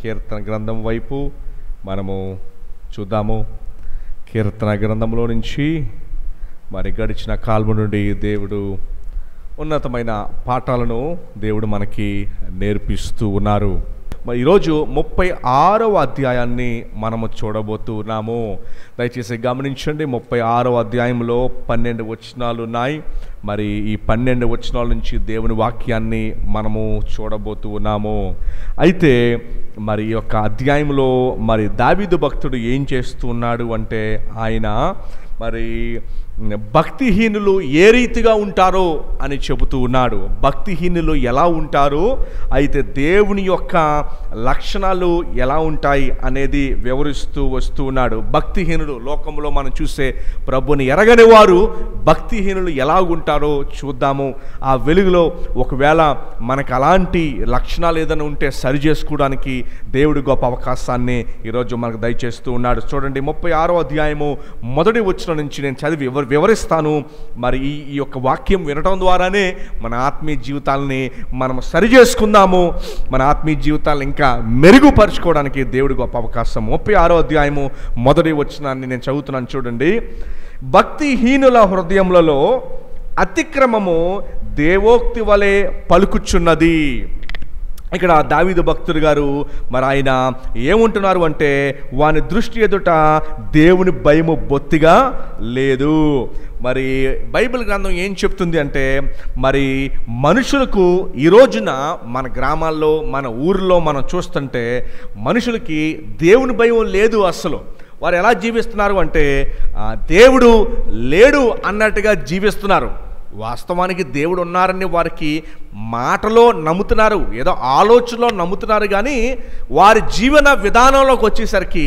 కీర్తన గ్రంథం వైపు మనము చూద్దాము. కీర్తన గ్రంథంలో నుంచి మరి గడిచిన కాలం నుండి దేవుడు ఉన్నతమైన పాఠాలను దేవుడు మనకి నేర్పిస్తూ ఉన్నారు. ఈరోజు 36వ అధ్యాయాన్ని మనము చూడబోతున్నాము. దయచేసి గమనించండి. 36వ అధ్యాయంలో 12 వచనాలు ఉన్నాయి. మరి ఈ 12 వచనాల నుంచి దేవుని వాక్యాన్ని మనము చూడబోతూ ఉన్నాము. అయితే మరి ఈ యొక్క అధ్యాయంలో మరి దావీదు భక్తుడు ఏం చేస్తున్నాడు అంటే, ఆయన మరి భక్తిహీనులు ఏ రీతిగా ఉంటారో అని చెబుతూ ఉన్నాడు. భక్తిహీనులు ఎలా ఉంటారు, అయితే దేవుని యొక్క లక్షణాలు ఎలా ఉంటాయి అనేది వివరిస్తూ వస్తూ ఉన్నాడు. భక్తిహీనులు, లోకంలో మనం చూసే ప్రభుని ఎరగని వారు భక్తిహీనులు ఎలా ఉంటారో చూద్దాము. ఆ వెలుగులో ఒకవేళ మనకు అలాంటి లక్షణాలు ఏదైనా ఉంటే సరి చేసుకోవడానికి దేవుడు గొప్ప అవకాశాన్ని ఈరోజు మనకు దయచేస్తూ ఉన్నాడు. చూడండి, 36వ అధ్యాయము మొదటి వచనం నుంచి నేను చదివి వివరిస్తాను. మరి ఈ యొక్క వాక్యం వినటం ద్వారానే మన ఆత్మీయ జీవితాలని మనం సరి చేసుకుందాము. మన ఆత్మీయ జీవితాలను ఇంకా మెరుగుపరుచుకోవడానికి దేవుడి గొప్ప అవకాశం. 36వ అధ్యాయము మొదటి వచనాన్ని నేను చదువుతున్నాను. చూడండి, భక్తిహీనుల హృదయములలో అతిక్రమము దేవోక్తి వలె పలుకుచున్నది. ఇక్కడ దావీదు భక్తుడు గారు మరి ఆయన ఏమంటున్నారు అంటే, వాని దృష్టి ఎదుట దేవుని భయము బొత్తిగా లేదు. మరి బైబిల్ గ్రంథం ఏం చెప్తుంది అంటే, మరి మనుషులకు ఈ రోజున మన గ్రామాల్లో మన ఊరిలో మనం చూస్తుంటే మనుషులకి దేవుని భయం లేదు. అసలు వారు ఎలా జీవిస్తున్నారు అంటే, దేవుడు లేడు అన్నట్టుగా జీవిస్తున్నారు. వాస్తవానికి దేవుడు ఉన్నారని వారికి మాటలో నమ్ముతున్నారు, ఏదో ఆలోచనలో నమ్ముతున్నారు, కానీ వారి జీవన విధానంలోకి వచ్చేసరికి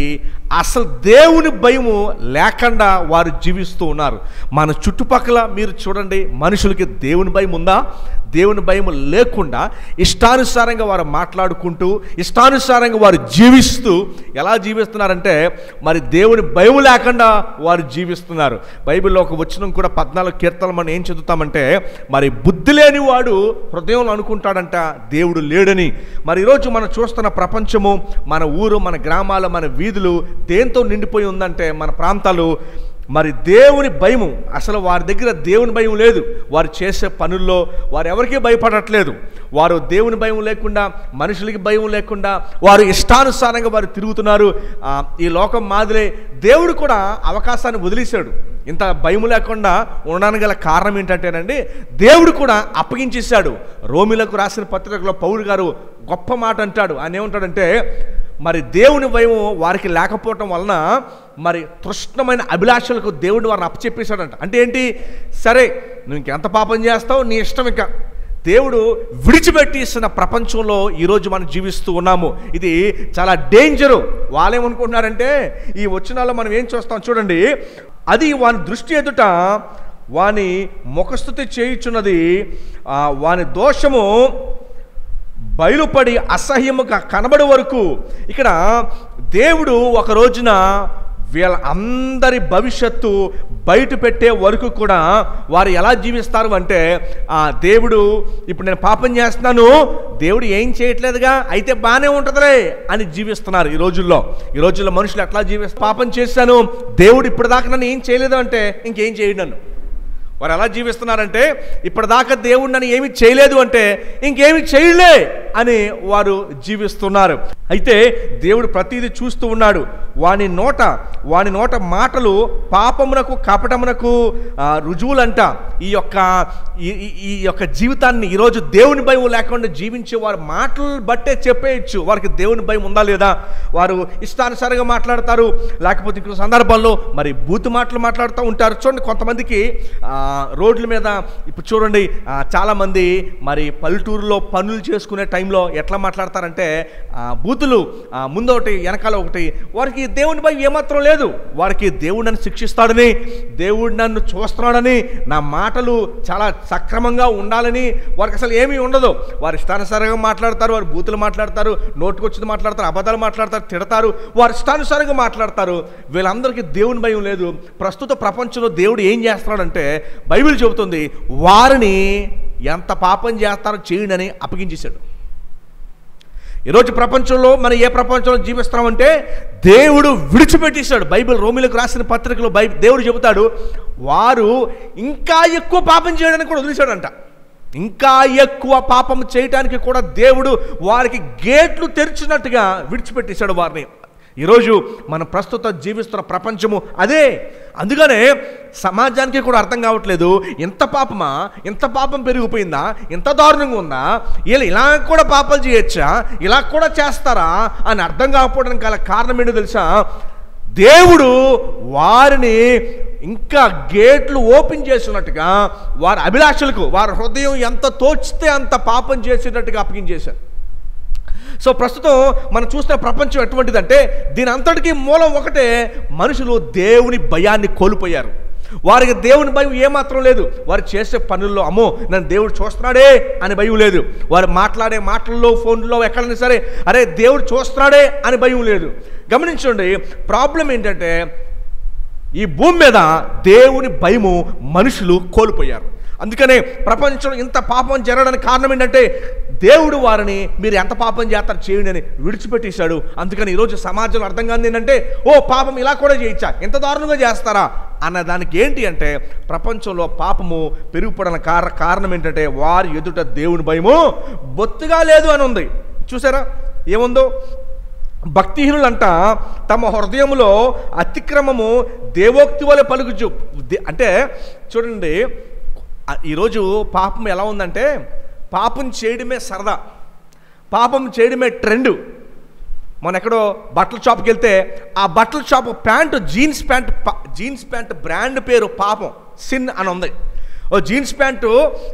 అసలు దేవుని భయము లేకుండా వారు జీవిస్తూ ఉన్నారు. మన చుట్టుపక్కల మీరు చూడండి, మనుషులకి దేవుని భయం ఉందా? దేవుని భయం లేకుండా ఇష్టానుసారంగా వారు మాట్లాడుకుంటూ, ఇష్టానుసారంగా వారు జీవిస్తూ ఎలా జీవిస్తున్నారంటే, మరి దేవుని భయం లేకుండా వారు జీవిస్తున్నారు. బైబిల్లో ఒక వచనం కూడా 14 కీర్తనలు మనం ఏం చదువుతామంటే, మరి బుద్ధి లేని వాడు హృదయంలో అనుకుంటాడంట దేవుడు లేడని. మరి ఈరోజు మనం చూస్తున్న ప్రపంచము, మన ఊరు, మన గ్రామాలు, మన వీధులు దేంతో నిండిపోయి ఉందంటే, మన ప్రాంతాలు మరి దేవుని భయము, అసలు వారి దగ్గర దేవుని భయం లేదు. వారు చేసే పనుల్లో వారు ఎవరికీ భయపడట్లేదు. వారు దేవుని భయం లేకుండా, మనుషులకి భయం లేకుండా వారు ఇష్టానుసారంగా వారు తిరుగుతున్నారు. ఈ లోకం మాదిరే దేవుడు కూడా అవకాశాన్ని వదిలేశాడు. ఇంత భయం లేకుండా ఉండడానికి గల కారణం ఏంటంటేనండి, దేవుడు కూడా అప్పగించేశాడు. రోమిలకు రాసిన పత్రికలో పౌలు గారు గొప్ప మాట అంటాడు. ఆయన ఏమంటాడంటే, మరి దేవుని భయం వారికి లేకపోవటం వలన మరి తృష్ణమైన అభిలాషలకు దేవుడు వారిని అప్పచెప్పేశాడంట. అంటే ఏంటి? సరే, నువ్వు ఇంకెంత పాపం చేస్తావు, నీ ఇష్టం. ఇంకా దేవుడు విడిచిపెట్టి ఇస్తున్న ప్రపంచంలో ఈరోజు మనం జీవిస్తూ ఉన్నాము. ఇది చాలా డేంజరు. వాళ్ళేమనుకుంటున్నారంటే, ఈ వచనాల్లో మనం ఏం చూస్తాం చూడండి, అది వాని దృష్టి ఎదుట వాని ముఖస్తుతి చేయుచున్నది, వాని దోషము బయలుపడి అసహ్యముగా కనబడే వరకు. ఇక్కడ దేవుడు ఒక రోజున వీళ్ళ అందరి భవిష్యత్తు బయట పెట్టే వరకు కూడా వారు ఎలా జీవిస్తారు అంటే, దేవుడు ఇప్పుడు నేను పాపం చేస్తున్నాను, దేవుడు ఏం చేయట్లేదుగా, అయితే బాగానే ఉంటుందిలే అని జీవిస్తున్నారు ఈ రోజుల్లో మనుషులు ఎట్లా జీవిస్తారు? పాపం చేశాను, దేవుడు ఇప్పటిదాకా నన్ను ఏం చేయలేదు అంటే ఇంకేం చేయడు నన్ను. వారు ఎలా జీవిస్తున్నారంటే, ఇప్పటిదాకా దేవుడు నన్ను ఏమి చేయలేదు అంటే ఇంకేమి చేయలే అని వారు జీవిస్తున్నారు. అయితే దేవుడు ప్రతిదీ చూస్తూ ఉన్నాడు. వాని నోట మాటలు పాపమునకు కపటమునకు రుజువులంట. ఈ యొక్క జీవితాన్ని ఈరోజు దేవుని భయం లేకుండా జీవించే వారి మాటలు బట్టే చెప్పేయచ్చు వారికి దేవుని భయం ఉందా లేదా. వారు ఇష్టానుసారంగా మాట్లాడతారు, లేకపోతే ఇంకో సందర్భాల్లో మరి బూతు మాటలు మాట్లాడుతూ ఉంటారు. చూడండి, కొంతమందికి రోడ్ల మీద ఇప్పుడు చూడండి, చాలామంది మరి పల్లెటూరులో పనులు చేసుకునే టైంలో ఎట్లా మాట్లాడతారంటే, బూతులు ముందొకటి వెనకాల ఒకటి. వారికి దేవుని భయం ఏమాత్రం లేదు. వారికి దేవుడు నన్ను శిక్షిస్తాడని, దేవుడు నన్ను చూస్తున్నాడని, నా మాటలు చాలా సక్రమంగా ఉండాలని వారికి అసలు ఏమీ ఉండదు. వారు ఇష్టానుసారంగా మాట్లాడతారు, వారు బూతులు మాట్లాడతారు, నోటుకొచ్చింది మాట్లాడతారు, అబద్ధాలు మాట్లాడతారు, తిడతారు, వారు ఇష్టానుసారంగా మాట్లాడతారు. వీళ్ళందరికీ దేవుని భయం లేదు. ప్రస్తుత ప్రపంచంలో దేవుడు ఏం చేస్తున్నాడంటే, బైబిల్ చెబుతుంది, వారిని ఎంత పాపం చేస్తారో చేయండి అని అప్పగించేశాడు. ఈరోజు ప్రపంచంలో మనం ఏ ప్రపంచంలో జీవిస్తున్నామంటే దేవుడు విడిచిపెట్టేశాడు. బైబిల్ రోమిలకు రాసిన పత్రికలో దేవుడు చెబుతాడు, వారు ఇంకా ఎక్కువ పాపం చేయడానికి కూడా వదిలేశాడంట. ఇంకా ఎక్కువ పాపం చేయడానికి కూడా దేవుడు వారికి గేట్లు తెరిచినట్టుగా విడిచిపెట్టేశాడు వారిని. ఈరోజు మనం ప్రస్తుతం జీవిస్తున్న ప్రపంచము అదే. అందుకనే సమాజానికి కూడా అర్థం కావట్లేదు, ఎంత పాపమా, ఎంత పాపం పెరిగిపోయిందా, ఎంత దారుణంగా ఉందా, వీళ్ళు ఇలా కూడా పాపాలు చేయొచ్చా, ఇలా కూడా చేస్తారా అని అర్థం కాకపోవడానికి గల కారణం ఏంటో తెలుసా? దేవుడు వారిని ఇంకా గేట్లు ఓపెన్ చేసినట్టుగా వారి అభిలాషలకు, వారి హృదయం ఎంత తోచితే అంత పాపం చేసేటట్టుగా అప్పగించేశారు. సో ప్రస్తుతం మనం చూస్తున్న ప్రపంచం ఎటువంటిదంటే దీని అంతటికీ మూలం ఒకటే, మనుషులు దేవుని భయాన్ని కోల్పోయారు. వారికి దేవుని భయం ఏమాత్రం లేదు. వారు చేసే పనుల్లో అమ్మో నన్ను దేవుడు చూస్తున్నాడే అని భయం లేదు. వారు మాట్లాడే మాటల్లో, ఫోన్లో, ఎక్కడైనా సరే అరే దేవుడు చూస్తున్నాడే అని భయం లేదు. గమనించండి, ప్రాబ్లం ఏంటంటే ఈ భూమి మీద దేవుని భయము మనుషులు కోల్పోయారు. అందుకనే ప్రపంచంలో ఇంత పాపం జరగడానికి కారణం ఏంటంటే దేవుడు వారిని మీరు ఎంత పాపం చేస్తారు చేయండి అని విడిచిపెట్టేశాడు. అందుకని ఈరోజు సమాజంలో అర్థం కాదు ఏంటంటే ఓ పాపం ఇలా కూడా చేయొచ్చా, ఎంత దారుణంగా చేస్తారా అన్న దానికి ఏంటి అంటే ప్రపంచంలో పాపము పెరిగిపోవడానికి కారణం ఏంటంటే వారి ఎదుట దేవుని భయము బొత్తుగా లేదు అని ఉంది. చూసారా ఏముందో? భక్తిహీనులంట తమ హృదయంలో అతిక్రమము దేవోక్తి వలె పలుకుచు. అంటే చూడండి, ఈరోజు పాపం ఎలా ఉందంటే పాపం చేయడమే సరదా, పాపం చేయడమే ట్రెండ్. మనం ఎక్కడో బట్టల షాప్కి వెళ్తే ఆ బట్టల shop pant jeans pant brand పేరు పాపం, సిన్ అని ఉంది. ఓ జీన్స్ ప్యాంటు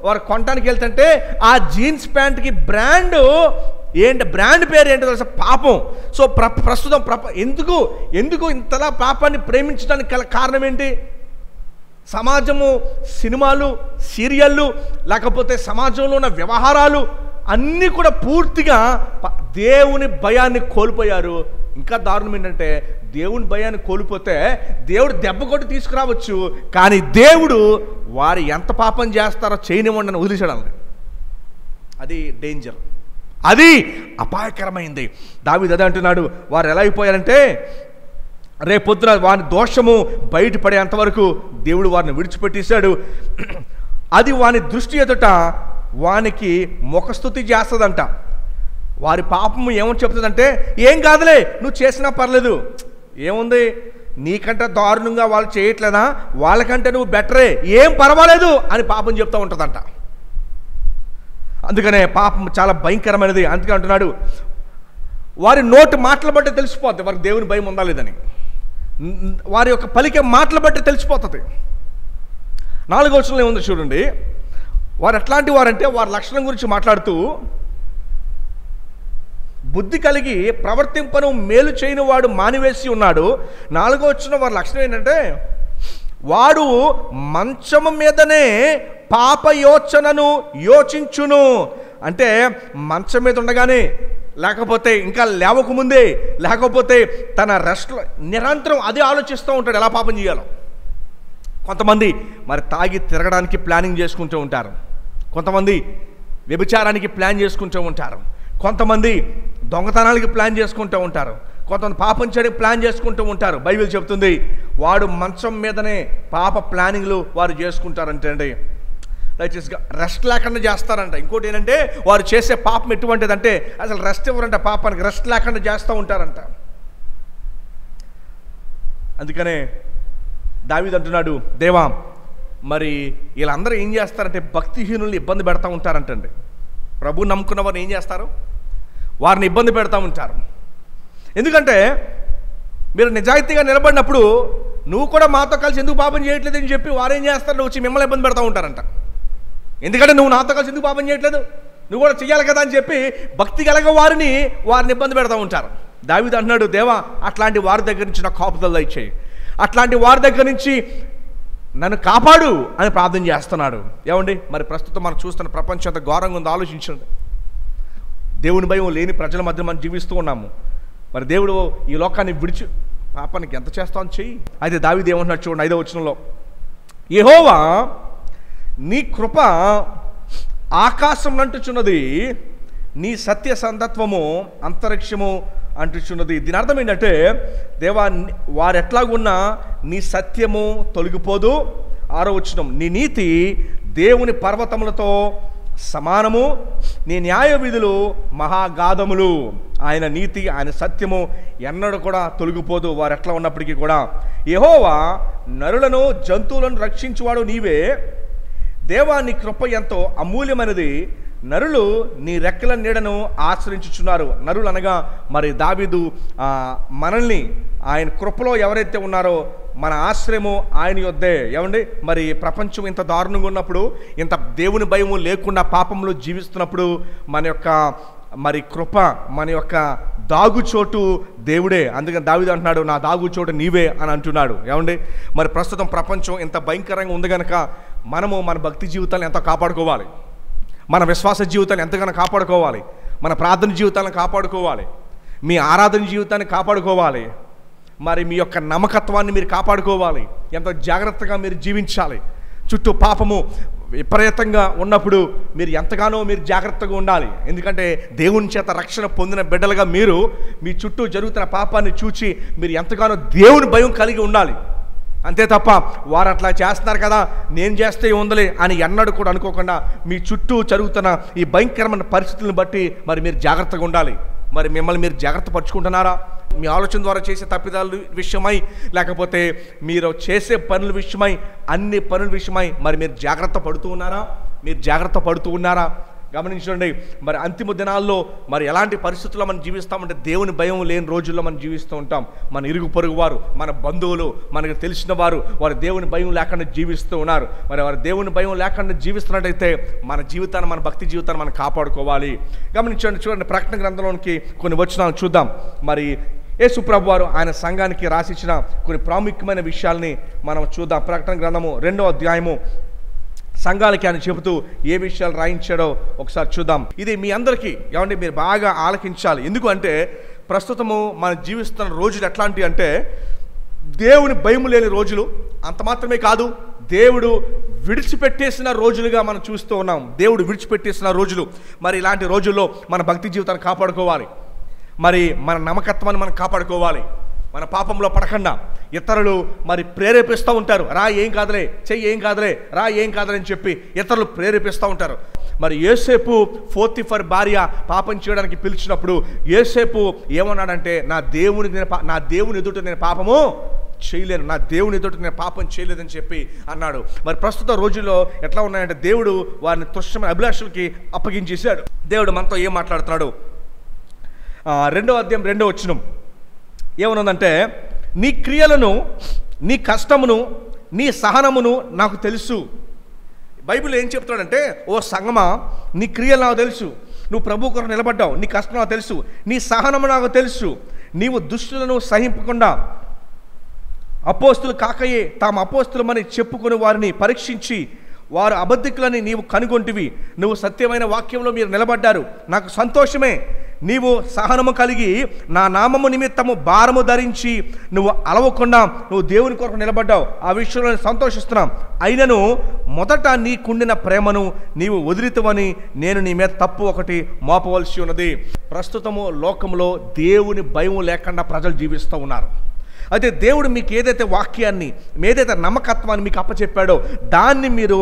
వారు కొనడానికి వెళ్తుంటే ఆ జీన్స్ ప్యాంట్కి బ్రాండ్ పేరు ఏంటో తెలుసా? పాపం. సో ప్రస్తుతం ఎందుకు ఇంతలా పాపాన్ని ప్రేమించడానికి గల కారణం ఏంటి? సమాజము, సినిమాలు, సీరియళ్ళు, లేకపోతే సమాజంలో ఉన్న వ్యవహారాలు అన్నీ కూడా పూర్తిగా దేవుని భయాన్ని కోల్పోయారు. ఇంకా దారుణం ఏంటంటే దేవుని భయాన్ని కోల్పోతే దేవుడు దెబ్బ కొట్టి తీసుకురావచ్చు, కానీ దేవుడు వారు ఎంత పాపం చేస్తారో చేయనివ్వండి అని వదిలేసాడు. అది డేంజర్, అది అపాయకరమైంది. దావీదు అదే అంటున్నాడు, వారు ఎలా అయిపోయారంటే రేపొద్దున వాని దోషము బయటపడేంత వరకు దేవుడు వారిని విడిచిపెట్టేశాడు. అది వాని దృష్టి ఎదుట వానికి ముఖస్తుతి చేస్తుందంట. వారి పాపము ఏమని చెప్తుందంటే ఏం కాదులే నువ్వు చేసినా పర్లేదు, ఏముంది నీకంటే దారుణంగా వాళ్ళు చేయట్లేదా, వాళ్ళకంటే నువ్వు బెటరే, ఏం పర్వాలేదు అని పాపం చెప్తూ ఉంటుందంట. అందుకనే పాపం చాలా భయంకరమైనది. అందుకే అంటున్నాడు వారి నోటి మాటలు బట్టి తెలిసిపోద్ది వారికి దేవుని భయం ఉందా లేదని. వారి యొక్క పలికే మాటలు బట్టి తెలిసిపోతుంది. 4వ వచనంలో ఏముందో చూడండి, వారు ఎట్లాంటి వారంటే వారి లక్షణం గురించి మాట్లాడుతూ బుద్ధి కలిగి ప్రవర్తింపను మేలు చేయని వాడు మానివేసి ఉన్నాడు. 4వ వచనం వారి లక్షణం ఏంటంటే వాడు మంచము మీదనే పాప యోచనను యోచించును. అంటే మంచం మీద ఉండగానే, లేకపోతే ఇంకా లేవకముందే, లేకపోతే తన రెస్ట్లో నిరంతరం అదే ఆలోచిస్తూ ఉంటాడు ఎలా పాపం చేయాలో. కొంతమంది మరి తాగి తిరగడానికి ప్లానింగ్ చేసుకుంటూ ఉంటారు, కొంతమంది వ్యభిచారానికి ప్లాన్ చేసుకుంటూ ఉంటారు, కొంతమంది దొంగతనాలకి ప్లాన్ చేసుకుంటూ ఉంటారు, కొంతమంది పాపం చేయడానికి ప్లాన్ చేసుకుంటూ ఉంటారు. బైబిల్ చెప్తుంది వాడు మంచం మీదనే పాప ప్లానింగ్లు వారు చేసుకుంటారంటే అండి, దయచేసిగా రెస్ట్ లేకుండా చేస్తారంట. ఇంకోటి ఏంటంటే వారు చేసే పాపం ఎటువంటిదంటే అసలు రెస్ట్ ఇవ్వరంట, పాపానికి రెస్ట్ లేకుండా చేస్తూ ఉంటారంట. అందుకనే దావీదు అంటున్నాడు, దేవా మరి వీళ్ళందరూ ఏం చేస్తారంటే భక్తిహీనుల్ని ఇబ్బంది పెడతా ఉంటారంటండి. ప్రభువు నమ్ముకున్న వారిని ఏం చేస్తారు, వారిని ఇబ్బంది పెడతా ఉంటారు. ఎందుకంటే మీరు నిజాయితీగా నిలబడినప్పుడు నువ్వు కూడా మాతో కలిసి ఎందుకు పాపం చేయట్లేదని చెప్పి వారేం చేస్తారు, వచ్చి మిమ్మల్ని ఇబ్బంది పెడతా ఉంటారంట. ఎందుకంటే నువ్వు నాతో కలిసి ఎందుకు పాపం చేయట్లేదు, నువ్వు కూడా చెయ్యాలి కదా అని చెప్పి భక్తి కలగ వారిని ఇబ్బంది పెడతా ఉంటారు. దావీదు అంటున్నాడు, దేవా అట్లాంటి వారి దగ్గర నుంచి నాకు కాపుదల దయచేయి, అట్లాంటి వారి దగ్గర నుంచి నన్ను కాపాడు అని ప్రార్థన చేస్తున్నాడు. ఏమండి మరి ప్రస్తుతం మనం చూస్తున్న ప్రపంచం అంత ఘోరంగా ఉందో ఆలోచించండి. దేవుని భయం లేని ప్రజల మధ్య మనం జీవిస్తూ ఉన్నాము. మరి దేవుడు ఈ లోకాన్ని విడిచి పాపానికి ఎంత చేస్తామని చెయ్యి. అయితే దావీదు ఏమంటున్నాడు చూడండి 5వ వచనంలో, యెహోవా నీ కృప ఆకాశం నంటుచున్నది, నీ సత్యసంధత్వము అంతరిక్షము అంటుచున్నది. దీని అర్థం ఏంటంటే, దేవా వారు ఎట్లాగున్నా నీ సత్యము తొలగిపోదు. 6వ వచనం, నీ నీతి దేవుని పర్వతములతో సమానము, నీ న్యాయ విధులు మహాగాధములు. ఆయన నీతి, ఆయన సత్యము ఎన్నడూ కూడా తొలగిపోదు, వారు ఎట్లా ఉన్నప్పటికీ కూడా. యెహోవా నరులను జంతువులను రక్షించువాడు నీవే. దేవా నీ కృప ఎంతో అమూల్యమైనది. నరులు నీ రెక్కల నీడను ఆశ్రయించుచున్నారు. నరులు అనగా మరి దావీదు మనల్ని ఆయన కృపలో ఎవరైతే ఉన్నారో మన ఆశ్రయము ఆయన యొద్దే. ఏమండి, మరి ప్రపంచం ఇంత దారుణంగా ఉన్నప్పుడు, ఇంత దేవుని భయము లేకుండా పాపంలో జీవిస్తున్నప్పుడు మన యొక్క మరి కృప, మన యొక్క దాగుచోటు దేవుడే. అందుకని దావీదు అంటున్నాడు, నా దాగుచోటు నీవే అని అంటున్నాడు. ఏమండి, మరి ప్రస్తుతం ప్రపంచం ఇంత భయంకరంగా ఉంది కనుక మనము మన భక్తి జీవితాలను ఎంతో కాపాడుకోవాలి, మన విశ్వాస జీవితాన్ని ఎంతగానో కాపాడుకోవాలి, మన ప్రార్థన జీవితాలను కాపాడుకోవాలి, మీ ఆరాధన జీవితాన్ని కాపాడుకోవాలి, మరి మీ యొక్క నమ్మకత్వాన్ని మీరు కాపాడుకోవాలి, ఎంతో జాగ్రత్తగా మీరు జీవించాలి. చుట్టూ పాపము విపరీతంగా ఉన్నప్పుడు మీరు ఎంతగానో మీరు జాగ్రత్తగా ఉండాలి. ఎందుకంటే దేవుని చేత రక్షణ పొందిన బిడ్డలుగా మీరు మీ చుట్టూ జరుగుతున్న పాపాన్ని చూచి మీరు ఎంతగానో దేవుని భయం కలిగి ఉండాలి. అంతే తప్ప వారు అట్లా చేస్తున్నారు కదా, నేను చేస్తే ఉందలే అని ఎన్నడూ కూడా అనుకోకుండా మీ చుట్టూ జరుగుతున్న ఈ భయంకరమైన పరిస్థితులను బట్టి మరి మీరు జాగ్రత్తగా ఉండాలి. మరి మిమ్మల్ని మీరు జాగ్రత్త పరుచుకుంటున్నారా? మీ ఆలోచన ద్వారా చేసే తప్పిదాల విషయమై, లేకపోతే మీరు చేసే పనుల విషయమై, అన్ని పనుల విషయమై మరి మీరు జాగ్రత్త పడుతూ ఉన్నారా? మీరు జాగ్రత్త పడుతూ ఉన్నారా? గమనించండి, మరి అంతిమ దినాల్లో మరి ఎలాంటి పరిస్థితుల్లో మనం జీవిస్తామంటే, దేవుని భయం లేని రోజుల్లో మనం జీవిస్తూ ఉంటాం. మన ఇరుగు పొరుగు వారు, మన బంధువులు, మనకు తెలిసిన వారు, వారు దేవుని భయం లేకుండా జీవిస్తూ ఉన్నారు. మరి వారు దేవుని భయం లేకుండా జీవిస్తున్నట్టయితే మన జీవితాన్ని, మన భక్తి జీవితాన్ని మనం కాపాడుకోవాలి. గమనించండి, చూడండి, ప్రకటన గ్రంథంలోనికి కొన్ని వచనాలు చూద్దాం. మరి యేసు ప్రభు వారు ఆయన సంఘానికి రాసిచ్చిన కొన్ని ప్రాముఖ్యమైన విషయాల్ని మనం చూద్దాం. ప్రకటన గ్రంథము 2వ అధ్యాయము సంఘాలకి ఆయన చెబుతూ ఏ విషయాలు రాయించాడో ఒకసారి చూద్దాం. ఇది మీ అందరికీ ఏమంటే మీరు బాగా ఆలకించాలి. ఎందుకు అంటే ప్రస్తుతము మనం జీవిస్తున్న రోజులు ఎట్లాంటివి అంటే దేవుని భయం లేని రోజులు. అంత మాత్రమే కాదు, దేవుడు విడిచిపెట్టేసిన రోజులుగా మనం చూస్తూ ఉన్నాం. దేవుడు విడిచిపెట్టేసిన రోజులు. మరి ఇలాంటి రోజుల్లో మన భక్తి జీవితాన్ని కాపాడుకోవాలి, మరి మన నమ్మకత్వాన్ని మనం కాపాడుకోవాలి. మన పాపంలో పడకుండా ఇతరులు మరి ప్రేరేపిస్తూ ఉంటారు, రా ఏం కాదులే, చెయ్యి ఏం కాదులే, రా ఏం కాదులే అని చెప్పి ఇతరులు ప్రేరేపిస్తూ ఉంటారు. మరి యోసేపు పోతీఫర్ భార్య పాపం చేయడానికి పిలిచినప్పుడు యోసేపు ఏమన్నాడంటే, నా దేవుని ఎదుట నేను పాపము చేయలేను, నా దేవుని ఎదుట నేను పాపం చేయలేదని చెప్పి అన్నాడు. మరి ప్రస్తుత రోజుల్లో ఎట్లా ఉన్నాయంటే దేవుడు వారిని తుచ్చమైన అభిలాషలకి అప్పగించేశాడు. దేవుడు మనతో ఏం మాట్లాడుతున్నాడు? 2వ అధ్యాయం 2వ వచనం ఏమనుందంటే, నీ క్రియలను, నీ కష్టమును, నీ సహనమును నాకు తెలుసు. బైబిల్ ఏం చెప్తాడంటే, ఓ సంగమా, నీ క్రియలు నాకు తెలుసు, నువ్వు ప్రభు కొరకు నిలబడ్డావు, నీ కష్టం నాకు తెలుసు, నీ సహనము నాకు తెలుసు. నీవు దుష్టులను సహింపకుండా అపోస్తులు కాకయే తాము అపోస్తులమని చెప్పుకొని వారిని పరీక్షించి వారు అబద్ధికులని నీవు కనుగొంటివి. నువ్వు సత్యమైన వాక్యంలో మీరు నిలబడ్డారు, నాకు సంతోషమే. నీవు సహనము కలిగి నా నామము నిమిత్తము భారము ధరించి నువ్వు అలవకుండా నువ్వు దేవుని కొరకు నిలబడ్డావు. ఆ విషయంలో సంతోషిస్తున్నాం. అయినను మొదట నీకుండిన ప్రేమను నీవు వదిలితవని నేను నీ మీద తప్పు ఒకటి మోపవలసి ఉన్నది. ప్రస్తుతము లోకంలో దేవుని భయం లేకుండా ప్రజలు జీవిస్తూ ఉన్నారు. అయితే దేవుడు మీకు ఏదైతే వాక్యాన్ని, ఏదైతే నమ్మకత్వాన్ని మీకు అప్పచెప్పాడో దాన్ని మీరు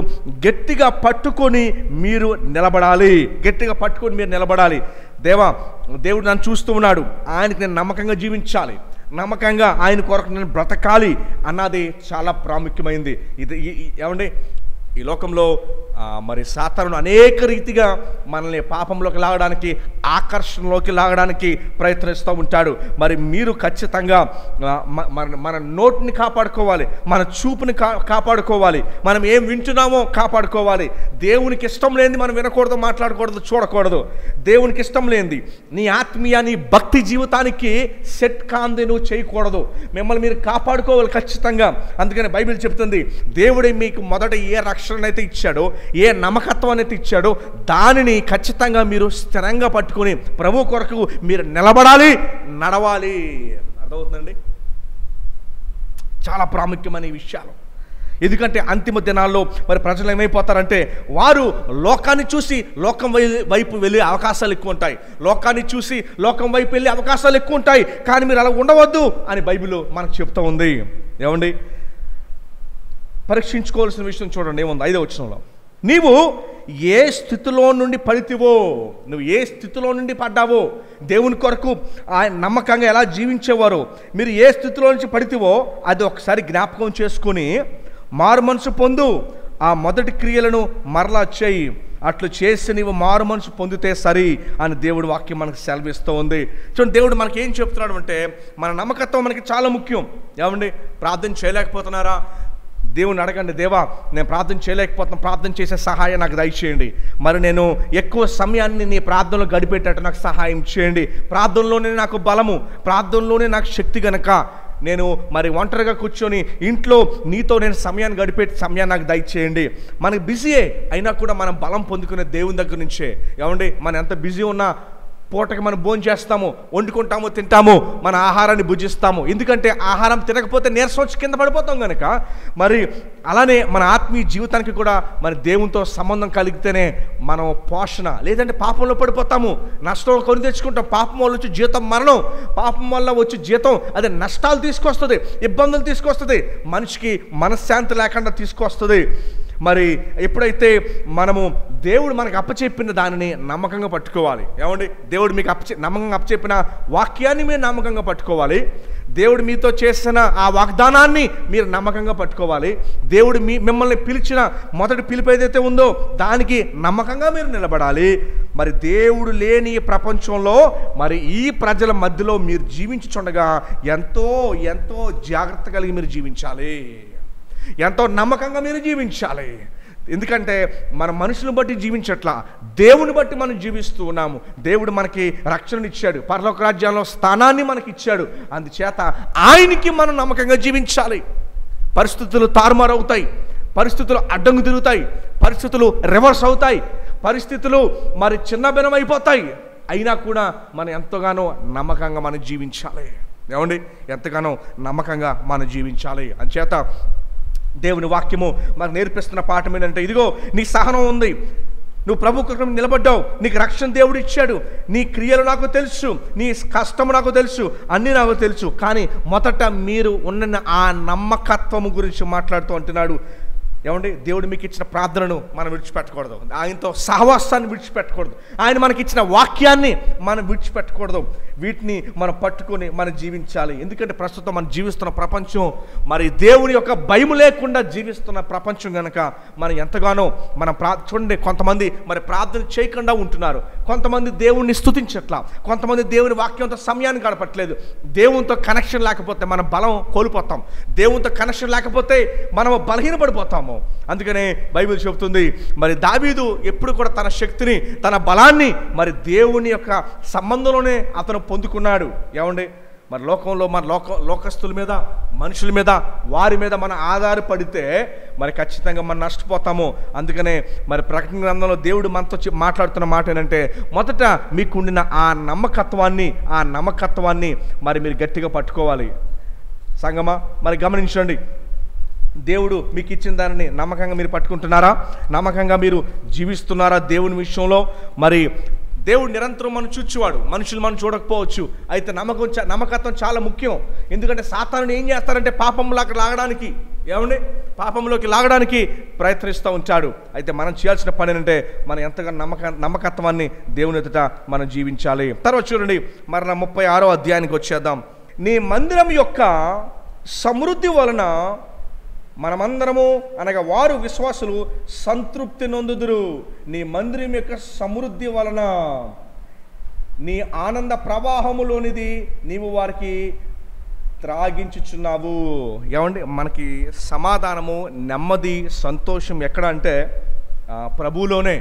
గట్టిగా పట్టుకొని మీరు నిలబడాలి. గట్టిగా పట్టుకొని మీరు నిలబడాలి. దేవుడు నన్ను చూస్తూ ఉన్నాడు, ఆయనకి నేను నమ్మకంగా జీవించాలి, నమ్మకంగా ఆయన కొరకు నేను బ్రతకాలి అన్నది చాలా ప్రాముఖ్యమైంది. ఇది ఏమండి, ఈ లోకంలో మరి సాతాను అనేక రీతిగా మనల్ని పాపంలోకి లాగడానికి, ఆకర్షణలోకి లాగడానికి ప్రయత్నిస్తూ ఉంటాడు. మరి మీరు ఖచ్చితంగా మన నోటిని కాపాడుకోవాలి, మన చూపుని కాపాడుకోవాలి, మనం ఏం వింటున్నామో కాపాడుకోవాలి. దేవునికి ఇష్టం లేనిది మనం వినకూడదు, మాట్లాడకూడదు, చూడకూడదు. దేవునికి ఇష్టం లేనిది నీ ఆత్మీయ, నీ భక్తి జీవితానికి సెట్ కాంది నువ్వు చేయకూడదు. మిమ్మల్ని మీరు కాపాడుకోవాలి ఖచ్చితంగా. అందుకని బైబిల్ చెప్తుంది, దేవుడే మీకు మొదట ఏ రక్షణ అయితే ఇచ్చాడో, ఏ నమ్మకత్వాన్ని అయితే ఇచ్చాడో దానిని ఖచ్చితంగా మీరు స్థిరంగా పట్టుకొని ప్రభు కొరకు మీరు నిలబడాలి, నడవాలి. అర్థమవుతుందండి? చాలా ప్రాముఖ్యమైన విషయాలు. ఎందుకంటే అంతిమ దినాల్లో మరి ప్రజలు ఏమైపోతారంటే వారు లోకాన్ని చూసి లోకం వైపు వెళ్ళే అవకాశాలు ఎక్కువ ఉంటాయి. లోకాన్ని చూసి లోకం వైపు వెళ్ళే అవకాశాలు ఎక్కువ ఉంటాయి. కానీ మీరు అలా ఉండవద్దు అని బైబిల్ మనకు చెప్తూ ఉంది. ఏమండి, పరీక్షించుకోవాల్సిన విషయం చూడండి ఏముంది 5వ వచనంలో. నీవు ఏ స్థితిలో నుండి పడితివో, నువ్వు ఏ స్థితిలో నుండి పడ్డావో, దేవుని కొరకు ఆయన నమ్మకంగా ఎలా జీవించేవారో, మీరు ఏ స్థితిలో నుంచి పడితివో అది ఒకసారి జ్ఞాపకం చేసుకొని మారు మనసు పొందు, ఆ మొదటి క్రియలను మరలా చేయి, అట్లు చేసి నీవు మారు మనసు పొందితే సరి అని దేవుడి వాక్యం మనకు సెలవిస్తూ ఉంది. చూడండి, దేవుడు మనకి ఏం చెప్తున్నాడు అంటే మన నమ్మకత్వం మనకి చాలా ముఖ్యం. ఏమండి, ప్రార్థన చేయలేకపోతున్నారా? దేవుని అడగండి, దేవా నేను ప్రార్థన చేయలేకపోతున్నాను, ప్రార్థన చేసే సహాయం నాకు దయచేయండి. మరి నేను ఎక్కువ సమయాన్ని నీ ప్రార్థనలో గడిపేటట్టు నాకు సహాయం చేయండి. ప్రార్థనలోనే నాకు బలము, ప్రార్థనలోనే నాకు శక్తి గనక నేను మరి ఒంటరిగా కూర్చొని ఇంట్లో నీతో నేను సమయాన్ని గడిపే సమయాన్ని నాకు దయచేయండి. మనకి బిజీయే అయినా కూడా మనం బలం పొందుకునే దేవుని దగ్గర నుంచే. ఏమండి, మనం ఎంత బిజీ ఉన్నా పూటకి మనం భోజనం చేస్తాము, వండుకుంటాము, తింటాము, మన ఆహారాన్ని భుజిస్తాము. ఎందుకంటే ఆహారం తినకపోతే నీరసం వచ్చి కింద పడిపోతాం కనుక. మరి అలానే మన ఆత్మీయ జీవితానికి కూడా మరి దేవునితో సంబంధం కలిగితేనే మనం పోషణ, లేదంటే పాపంలో పడిపోతాము, నష్టం కొని తెచ్చుకుంటాం. పాపం వల్ల వచ్చి జీతం మరణం, పాపం వల్ల వచ్చి జీతం అది నష్టాలు తీసుకొస్తుంది, ఇబ్బందులు తీసుకొస్తుంది, మనిషికి మనశ్శాంతి లేకుండా తీసుకొస్తుంది. మరి ఎప్పుడైతే మనము దేవుడు మనకు అప్పచెప్పిన దానిని నమ్మకంగా పట్టుకోవాలి. ఏమండి, దేవుడు మీకు నమ్మకంగా అప్పచెప్పిన వాక్యాన్ని మీరు నమ్మకంగా పట్టుకోవాలి. దేవుడు మీతో చేసిన ఆ వాగ్దానాన్ని మీరు నమ్మకంగా పట్టుకోవాలి. దేవుడు మిమ్మల్ని పిలిచిన మొదటి పిలుపు ఏదైతే ఉందో దానికి నమ్మకంగా మీరు నిలబడాలి. మరి దేవుడు లేని ప్రపంచంలో మరి ఈ ప్రజల మధ్యలో మీరు జీవించుచుండగా ఎంతో ఎంతో జాగ్రత్త కలిగి మీరు జీవించాలి, ఎంతో నమ్మకంగా మీరు జీవించాలి. ఎందుకంటే మన మనుషులను బట్టి జీవించట్లా, దేవుని బట్టి మనం జీవిస్తూ ఉన్నాము. దేవుడు మనకి రక్షణ ఇచ్చాడు, పరలోక రాజ్యంలో స్థానాన్ని మనకి ఇచ్చాడు. అందుచేత ఆయనకి మనం నమ్మకంగా జీవించాలి. పరిస్థితులు తారుమారు అవుతాయి, పరిస్థితులు అడ్డంగు తిరుగుతాయి, పరిస్థితులు రివర్స్ అవుతాయి, పరిస్థితులు మరి చిన్నభిన్నం అయిపోతాయి. అయినా కూడా మనం ఎంతగానో నమ్మకంగా మనం జీవించాలి. ఏమండి, ఎంతగానో నమ్మకంగా మనం జీవించాలి. అందుచేత దేవుని వాక్యము మనకు నేర్పిస్తున్న పాఠం ఏంటంటే, ఇదిగో నీ సహనం ఉంది, నువ్వు ప్రభు కొరకు నిలబడ్డావు, నీకు రక్షణ దేవుడు ఇచ్చాడు, నీ క్రియలు నాకు తెలుసు, నీ కష్టము నాకు తెలుసు, అన్నీ నాకు తెలుసు. కానీ మొదట మీరు ఉన్న ఆ నమ్మకత్వము గురించి మాట్లాడుతూ అంటున్నాడు. ఏమండి, దేవుడు మీకు ఇచ్చిన ప్రార్థనను మనం విడిచిపెట్టకూడదు, ఆయనతో సహవాసాన్ని విడిచిపెట్టకూడదు, ఆయన మనకి ఇచ్చిన వాక్యాన్ని మనం విడిచిపెట్టకూడదు. వీటిని మనం పట్టుకొని మనం జీవించాలి. ఎందుకంటే ప్రస్తుతం మనం జీవిస్తున్న ప్రపంచం మరి దేవుని యొక్క భయం లేకుండా జీవిస్తున్న ప్రపంచం కనుక మనం ఎంతగానో మనం చూడండి, కొంతమంది మరి ప్రార్థన చేయకుండా ఉంటున్నారు, కొంతమంది దేవుణ్ణి స్తుతించట్లా, కొంతమంది దేవుని వాక్యంతో సమయాన్ని గడపట్లేదు. దేవునితో కనెక్షన్ లేకపోతే మనం బలం కోల్పోతాం, దేవునితో కనెక్షన్ లేకపోతే మనం బలహీనపడిపోతాము. అందుకనే బైబిల్ చెబుతుంది, మరి దావీదు ఎప్పుడు కూడా తన శక్తిని, తన బలాన్ని మరి దేవుని యొక్క సంబంధంలోనే అతను పొందుకున్నాడు. ఏమండి, మరి లోకంలో మన లోకస్తుల మీద, మనుషుల మీద, వారి మీద మనం ఆధారపడితే మరి ఖచ్చితంగా మనం నష్టపోతాము. అందుకనే మరి ప్రకటన గ్రంథంలో దేవుడు మనతో మాట్లాడుతున్న మాట ఏంటంటే, మొదట మీకుండిన ఆ నమ్మకత్వాన్ని మరి మీరు గట్టిగా పట్టుకోవాలి. సంగమా, మరి గమనించండి, దేవుడు మీకు ఇచ్చిన దానిని నమ్మకంగా మీరు పట్టుకుంటున్నారా? నమ్మకంగా మీరు జీవిస్తున్నారా దేవుని విషయంలో? మరి దేవుడు నిరంతరం మనం చూచేవాడు, మనుషులు మనం చూడకపోవచ్చు. అయితే నమ్మకత్వం చాలా ముఖ్యం. ఎందుకంటే సాతానుడు ఏం చేస్తారంటే పాపంలోకి లాగడానికి, ఏమండి, పాపంలోకి లాగడానికి ప్రయత్నిస్తూ ఉంటాడు. అయితే మనం చేయాల్సిన పని ఏంటంటే మనం ఎంతగా నమ్మకత్వాన్ని దేవుని ఎదుట మనం జీవించాలి. తర్వాత చూడండి, మరి 36వ అధ్యాయానికి వచ్చేద్దాం. నీ మందిరం యొక్క సమృద్ధి వలన మనమందరము, అనగా వారు విశ్వాసులు సంతృప్తి నొందుదురు. నీ మందిరం యొక్క సమృద్ధి వలన, నీ ఆనంద ప్రవాహములోనిది నీవు వారికి త్రాగించుచున్నావు. ఏమండి, మనకి సమాధానము, నెమ్మది, సంతోషం ఎక్కడ అంటే ప్రభువులోనే.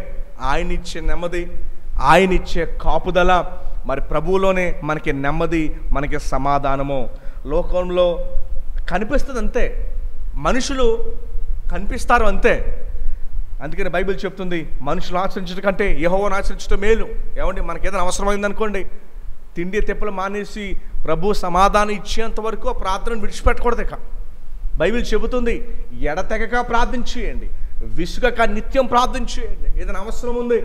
ఆయన ఇచ్చే నెమ్మది, ఆయన ఇచ్చే కాపుదల, మరి ప్రభువులోనే మనకి నెమ్మది, మనకి సమాధానము. లోకంలో కనిపిస్తుంది అంతే, మనుషులు కనిపిస్తారు అంతే. అందుకని బైబిల్ చెప్తుంది, మనుషులు ఆచరించడం కంటే యెహోవాను ఆచరించడం మేలు. ఏమండి, మనకి ఏదైనా అవసరమైంది అనుకోండి, తిండి తెప్పలు మానేసి ప్రభు సమాధానం ఇచ్చేంత వరకు ఆ ప్రార్థనను విడిచిపెట్టకూడదు. ఇక బైబిల్ చెబుతుంది, ఎడతెగక ప్రార్థన చేయండి, విసుగక నిత్యం ప్రార్థన చేయండి. ఏదైనా అవసరం ఉంది,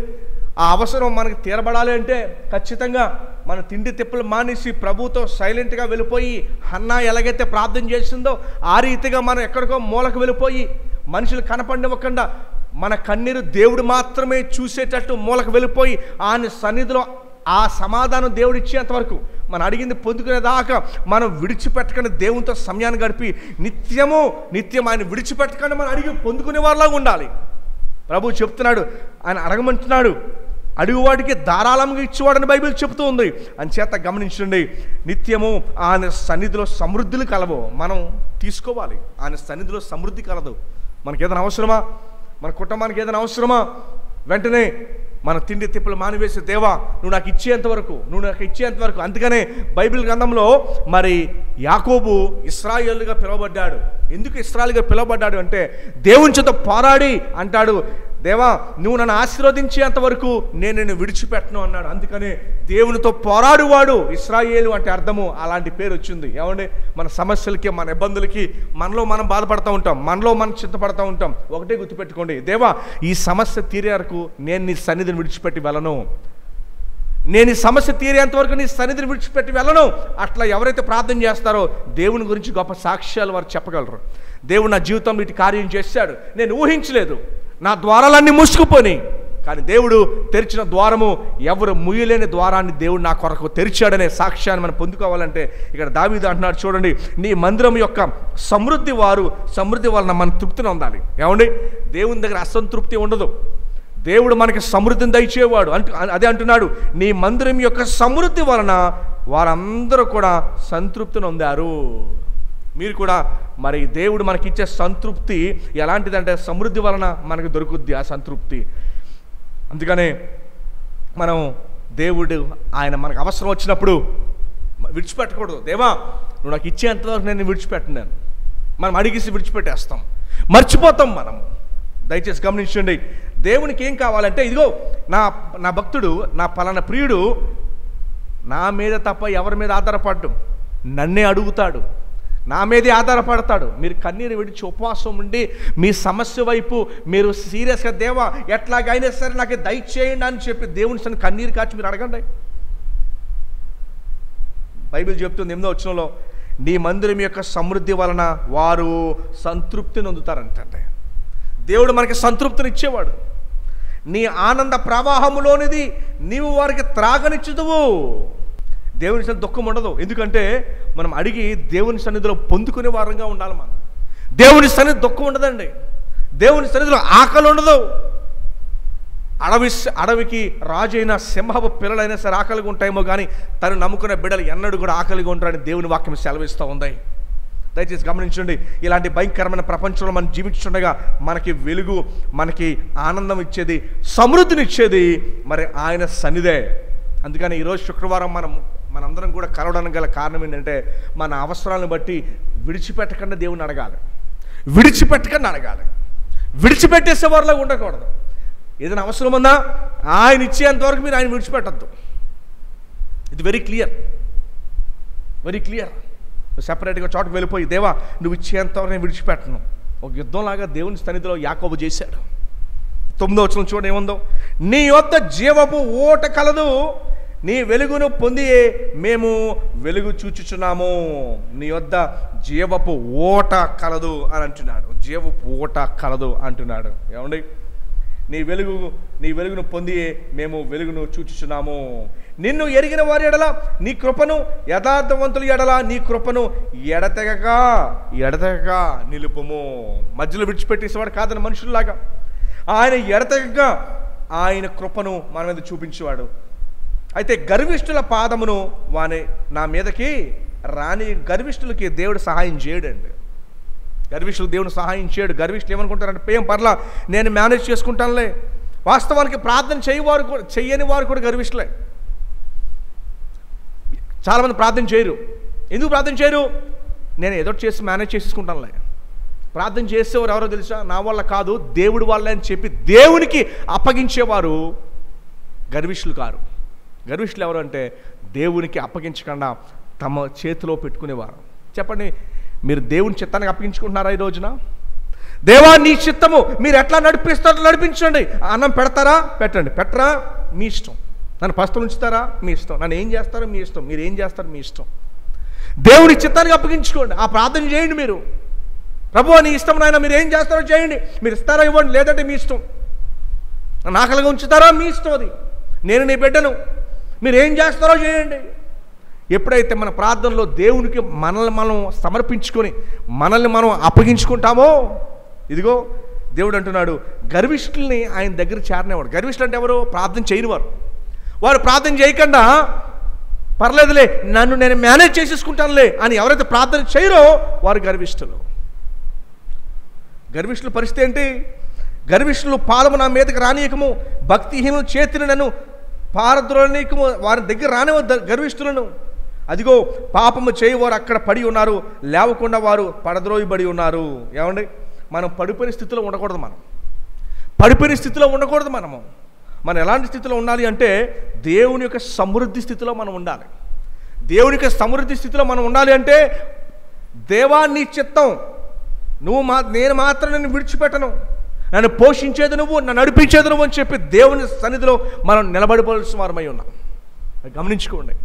ఆ అవసరం మనకు తీరబడాలి అంటే ఖచ్చితంగా మన తిండి తిప్పలు మానేసి ప్రభువుతో సైలెంట్గా వెళ్ళిపోయి, హన్నా ఎలాగైతే ప్రార్థన చేసిందో ఆ రీతిగా మనం ఎక్కడికో మూలకు వెళ్ళిపోయి మనుషులు కనపడివ్వకుండా మన కన్నీరు దేవుడు మాత్రమే చూసేటట్టు మూలకు వెళ్ళిపోయి ఆయన సన్నిధిలో ఆ సమాధానం దేవుడు ఇచ్చేంత వరకు, మనం అడిగింది పొందుకునేదాకా మనం విడిచిపెట్టకుండా దేవునితో సమయాన్ని గడిపి నిత్యం ఆయన విడిచిపెట్టకుండా మనం అడిగి పొందుకునే వారిలాగా ఉండాలి. ప్రభు చెప్తున్నాడు, ఆయన అడగమంటున్నాడు, అడుగువాడికి ధారాళంగా ఇచ్చేవాడని బైబిల్ చెప్తూ ఉంది. అంచేత గమనించండి, నిత్యము ఆయన సన్నిధిలో సమృద్ధులు కలవు. మనం తీసుకోవాలి, ఆయన సన్నిధిలో సమృద్ధి కలదు. మనకి ఏదైనా అవసరమా, మన కుటుంబానికి ఏదైనా అవసరమా, వెంటనే మన తిండి తిప్పలు మానివేసి, దేవా నువ్వు నాకు ఇచ్చేంత వరకు. అందుకనే బైబిల్ గ్రంథంలో మరి యాకోబు ఇశ్రాయేలుగా పిలువబడ్డాడు. ఎందుకు ఇశ్రాయేలుగా పిలువబడ్డాడు అంటే, దేవుని చేత పోరాడి అంటాడు, దేవా నువ్వు నన్ను ఆశీర్వదించేంత వరకు నేను నిన్ను విడిచిపెట్టను అన్నాడు. అందుకనే దేవునితో పోరాడువాడు ఇశ్రాయేలు అంటే అర్థము అలాంటి పేరు వచ్చింది. ఏమండి, మన సమస్యలకి, మన ఇబ్బందులకి మనలో మనం బాధపడుతూ ఉంటాం, మనలో మనం చింతపడుతూ ఉంటాం. ఒకటే గుర్తుపెట్టుకోండి, దేవా ఈ సమస్య తీరే వరకు నేను నీ సన్నిధిని విడిచిపెట్టి వెళ్ళను, నేను ఈ సమస్య తీరేంత వరకు నీ సన్నిధిని విడిచిపెట్టి వెళ్ళను. అట్లా ఎవరైతే ప్రార్థన చేస్తారో దేవుని గురించి గొప్ప సాక్ష్యాలు వారు చెప్పగలరు. దేవుడు నా జీవితంలో ఇటు కార్యం చేశాడు, నేను ఊహించలేదు, నా ద్వారాలన్నీ మూసుకుపోయి, కానీ దేవుడు తెరిచిన ద్వారము ఎవరు ముయ్యలేని ద్వారాన్ని దేవుడు నా కొరకు తెరిచాడనే సాక్ష్యాన్ని మనం పొందుకోవాలంటే ఇక్కడ దావీదు అంటున్నాడు, చూడండి, నీ మందిరం యొక్క సమృద్ధి వలన మన తృప్తిని పొందాలి. ఏమండి, దేవుని దగ్గర అసంతృప్తి ఉండదు, దేవుడు మనకి సమృద్ధిని దయచేవాడు. అదే అంటున్నాడు, నీ మందిరం యొక్క సమృద్ధి వలన వారందరూ కూడా సంతృప్తిని పొందారు. మీరు కూడా మరి దేవుడు మనకిచ్చే సంతృప్తి ఎలాంటిదంటే సమృద్ధి వలన మనకు దొరుకుద్ది ఆ సంతృప్తి. అందుకనే మనం దేవుడు ఆయన మనకు అవసరం వచ్చినప్పుడు విడిచిపెట్టకూడదు. దేవా నువ్వు నాకు ఇచ్చేంతవరకు నేను విడిచిపెట్టినాను, మనం అడిగేసి విడిచిపెట్టేస్తాం, మర్చిపోతాం మనం. దయచేసి గమనించండి, దేవునికి ఏం కావాలంటే, ఇదిగో నా భక్తుడు, నా పలానా ప్రియుడు నా మీద తప్ప ఎవరి మీద ఆధారపడ్డు, నన్నే అడుగుతాడు, నా మీదే ఆధారపడతాడు. మీరు కన్నీరు విడిచి ఉపవాసం ఉండి మీ సమస్య వైపు మీరు సీరియస్గా, దేవా ఎట్లాగైనా సరే నాకు దయచేయండి అని చెప్పి దేవుని సన్ని కన్నీరు కాచి మీరు అడగండి. బైబిల్ చెప్తుంది 8వ వచనంలో, నీ మందిరం యొక్క సమృద్ధి వలన వారు సంతృప్తిని పొందుతారంటే. దేవుడు మనకి సంతృప్తిని ఇచ్చేవాడు. నీ ఆనంద ప్రవాహములోనిది నీవు వారికి త్రాగనిచ్చుదువు. దేవుని సన్నిధి దుఃఖం ఉండదు, ఎందుకంటే మనం అడిగి దేవుని సన్నిధిలో పొందుకునే వారంగా ఉండాలి. మనం దేవుని సన్నిధి దుఃఖం ఉండదండి, దేవుని సన్నిధిలో ఆకలి ఉండదు. అడవికి రాజైన సింహపు పిల్లలైనా సరే ఆకలిగా ఉంటాయేమో, కానీ తను నమ్ముకునే బిడ్డలు ఎన్నడూ కూడా ఆకలిగా ఉంటారని దేవుని వాక్యం సెలవిస్తూ ఉంది. దయచేసి గమనించండి, ఇలాంటి భయంకరమైన ప్రపంచంలో మనం జీవించుండగా మనకి వెలుగు, మనకి ఆనందం ఇచ్చేది, సమృద్ధిని ఇచ్చేది మరి ఆయన సన్నిధే. అందుకని ఈరోజు శుక్రవారం మనందరం కూడా కలవడానికి గల కారణం ఏంటంటే, మన అవసరాలను బట్టి విడిచిపెట్టకుండా దేవుని అడగాలి, విడిచిపెట్టేసే వారిలో ఉండకూడదు. ఏదైనా అవసరం ఉందా ఆయన ఇచ్చేంతవరకు మీరు ఆయన విడిచిపెట్టద్దు. ఇది వెరీ క్లియర్. సెపరేట్గా చోటుకు వెళ్ళిపోయి, దేవా నువ్వు ఇచ్చేంతవరకు నేను విడిచిపెట్టను. ఒక యుద్ధంలాగా దేవుని సన్నిధిలో యాకోబు చేశాడు. 9వ వచనం చూడండి ఏముందో, నీ యొద్ద జీవపు ఓట కలదు, నీ వెలుగును పొంది మేము వెలుగు చూచుచున్నాము. నీ యొద్ద జీవపు ఓట కలదు అని అంటున్నాడు. జీవపు ఓట కలదు అంటున్నాడు. ఏమండి, నీ వెలుగును పొంది మేము వెలుగును చూచుచున్నాము. నిన్ను ఎరిగిన వారి ఎడల నీ కృపను, యథార్థవంతుల ఎడల నీ కృపను ఎడతెగక నిలుపుము. మధ్యలో విడిచిపెట్టేసేవాడు కాదని మనుషుల్లాగా ఆయన ఎడతెగక ఆయన కృపను మన మీద చూపించేవాడు. అయితే గర్విష్ఠుల పాదమును నా మీదకి రాని, గర్విష్ఠులకి దేవుడు సహాయం చేయడండి. గర్విష్ఠులకు దేవుడు సహాయం చేయడు. గర్విష్ఠులు ఏమనుకుంటారంటే, పేం పర్లా నేను మేనేజ్ చేసుకుంటానులే. వాస్తవానికి ప్రార్థన చెయ్యని వారు కూడా గర్విష్ఠులే. చాలామంది ప్రార్థన చేయరు. ఎందుకు ప్రార్థన చేయరు? నేను ఏదో చేసి మేనేజ్ చేసుకుంటానులే. ప్రార్థన చేసేవారు ఎవరో తెలుసా? నా వల్ల కాదు, దేవుడి వల్ల అని చెప్పి దేవునికి అప్పగించేవారు గర్విష్ఠులు కారు. గర్విష్ఠులు ఎవరు అంటే, దేవునికి అప్పగించకుండా తమ చేతిలో పెట్టుకునేవారు. చెప్పండి, మీరు దేవుని చిత్తానికి అప్పగించుకుంటున్నారా ఈ రోజున? దేవా నీ చిత్తము మీరు ఎట్లా నడిపిస్తారో నడిపించండి. అన్నం పెడతారా పెట్టండి, పెట్టరా మీ ఇష్టం. నన్ను పస్తులు ఉంచుతారా మీ ఇష్టం, నన్ను ఏం చేస్తారో మీ ఇష్టం, మీరు ఏం చేస్తారో మీ ఇష్టం. దేవుని చిత్తానికి అప్పగించుకోండి. ఆ ప్రార్థన చేయండి. మీరు ప్రభువా నీ ఇష్టం నాయన, మీరు ఏం చేస్తారో చేయండి, మీరు ఇస్తారా ఇవ్వండి, లేదంటే మీ ఇష్టం. నన్ను ఆకలిగా ఉంచుతారా మీ ఇష్టం, అది నేను నీ బిడ్డను, మీరు ఏం చేస్తారో చేయండి. ఎప్పుడైతే మన ప్రార్థనలో దేవునికి మనల్ని మనం సమర్పించుకొని మనల్ని మనం అప్పగించుకుంటామో, ఇదిగో దేవుడు అంటున్నాడు గర్విష్ఠుల్ని ఆయన దగ్గర చేరనేవాడు. గర్విష్ఠులు అంటే ఎవరు? ప్రార్థన చేయని వారు. వారు ప్రార్థన చేయకుండా పర్లేదులే నన్ను నేను మేనేజ్ చేసేసుకుంటానులే అని ఎవరైతే ప్రార్థన చేయరో వారు గర్విష్ఠులు. గర్విష్ఠుల పరిస్థితి ఏంటి? గర్విష్ఠులు పాలము నా మీదకి రానీయకము, భక్తిహీనుల చేతిని నన్ను పారద్రోలనీయకము, వారి దగ్గర రానివ్వద్దు గర్విష్ఠులను. అదిగో పాపము చేయవారు అక్కడ పడి ఉన్నారు, లేవకుండా వారు పడద్రోయబడి ఉన్నారు. ఏమండి, మనం పడిపోయిన స్థితిలో ఉండకూడదు. మనం పడిపోయిన స్థితిలో ఉండకూడదు. మనం ఎలాంటి స్థితిలో ఉండాలి అంటే దేవుని యొక్క సమృద్ధి స్థితిలో మనం ఉండాలి. దేవుని యొక్క సమృద్ధి స్థితిలో మనం ఉండాలి అంటే, దేవా నీ చిత్తం, నేను మాత్రం నిన్ను విడిచిపెట్టను, నన్ను పోషించేది నువ్వు, నన్ను నడిపించేది నువ్వు అని చెప్పి దేవుని సన్నిధిలో మనం నిలబడిపోవాల్సిన వారమై ఉన్నాం. గమనించుకోండి,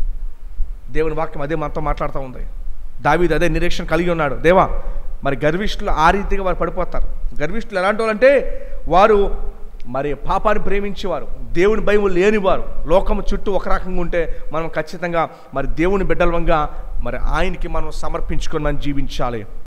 దేవుని వాక్యం అదే మనతో మాట్లాడుతూ ఉంది. దావీదు అదే నిరీక్షణ కలిగి ఉన్నాడు. దేవా మరి గర్విష్ఠులు ఆ రీతిగా వారు పడిపోతారు. గర్విష్ఠులు ఎలాంటి వాళ్ళు అంటే వారు మరి పాపాన్ని ప్రేమించేవారు, దేవుని భయం లేనివారు. లోకము చుట్టూ ఒక రకంగా ఉంటే మనం ఖచ్చితంగా మరి దేవుని బిడ్డలంగా మరి ఆయనకి మనం సమర్పించుకొని మనం జీవించాలి.